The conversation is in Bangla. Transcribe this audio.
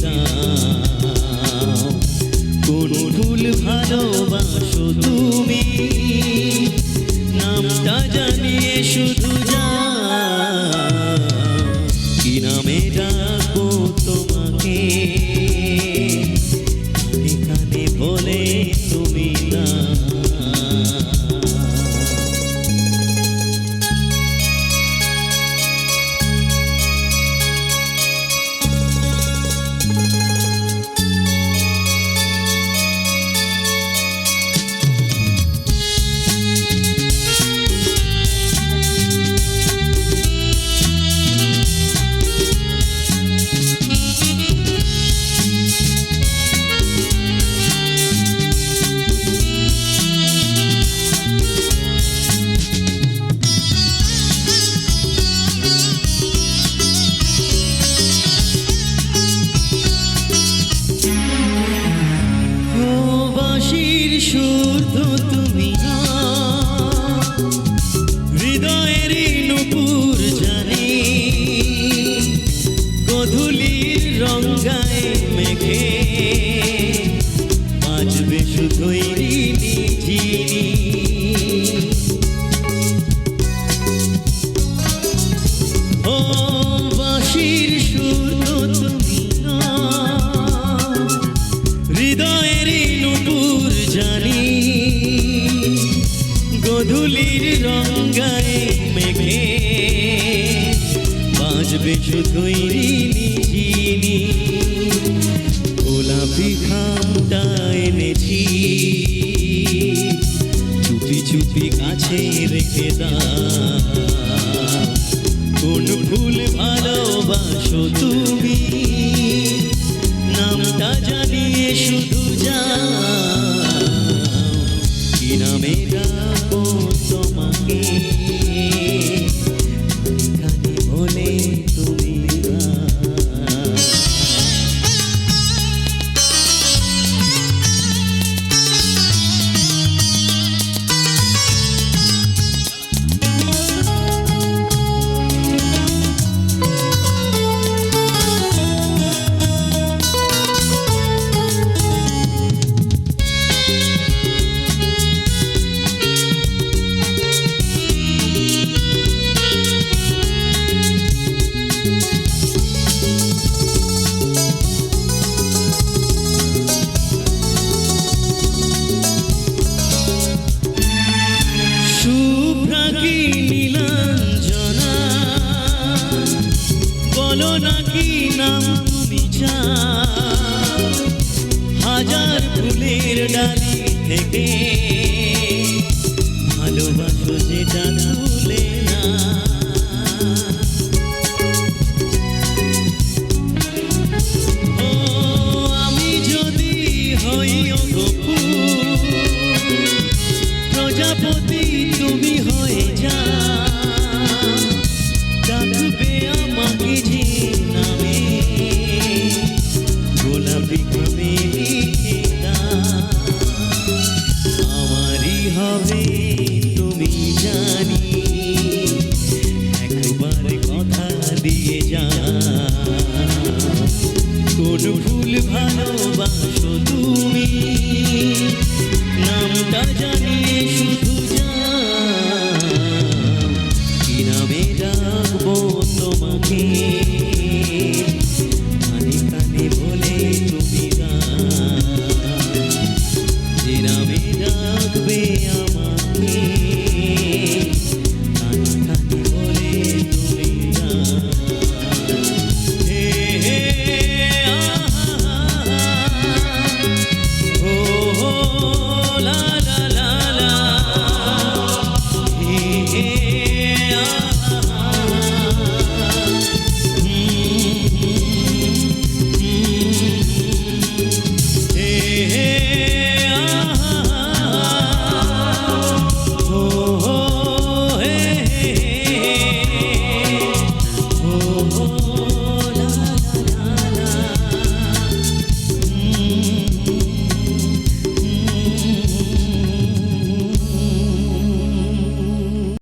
দাও। কোন ফুল ভালোবাসো তুমি, নামটা জানিয়ে শুধু যাও। কি নামে ডাকবো তোমাকে, কানে কানে বলে তুমি না। সুর তো তুমি না, হৃদয়েরই নূপুর জানি, গধূলির রঙায় মেঘে বাজবে শুধুই ঝিনি। ও বাঁশির সুর তো তুমি না, হৃদয়েরই নূপুর জানি, গধূলির রঙায় মেঘে বাজবে শুধুই ঝিনি। গোলাপি খামটা এনেছি, চুপি চুপি কাছে রেখে দাও। কোন ফুল ভালোবাসো তুমি, নামটা জানিয়ে শুধু যাও। কি নামে ডাকবো তোমাকে, কানে বলে তুমি না। বলো নাকি নাম তুমি চাও, হাজার ফুলের ডালি থেকে ভালোবাসো যেটা তুলে না। ও আমি যদি হই ফুল, প্রজাপতি তুমি হয়ে যাও, ডাকবে আমাকে যে নামে, গোলাপি খামে লিখে দাও। আমারই হবে তুমি জানি, একবার কথা দিয়ে যাও। কোন ফুল ভালোবাসো তুমি, নামটা জানিয়ে শুধু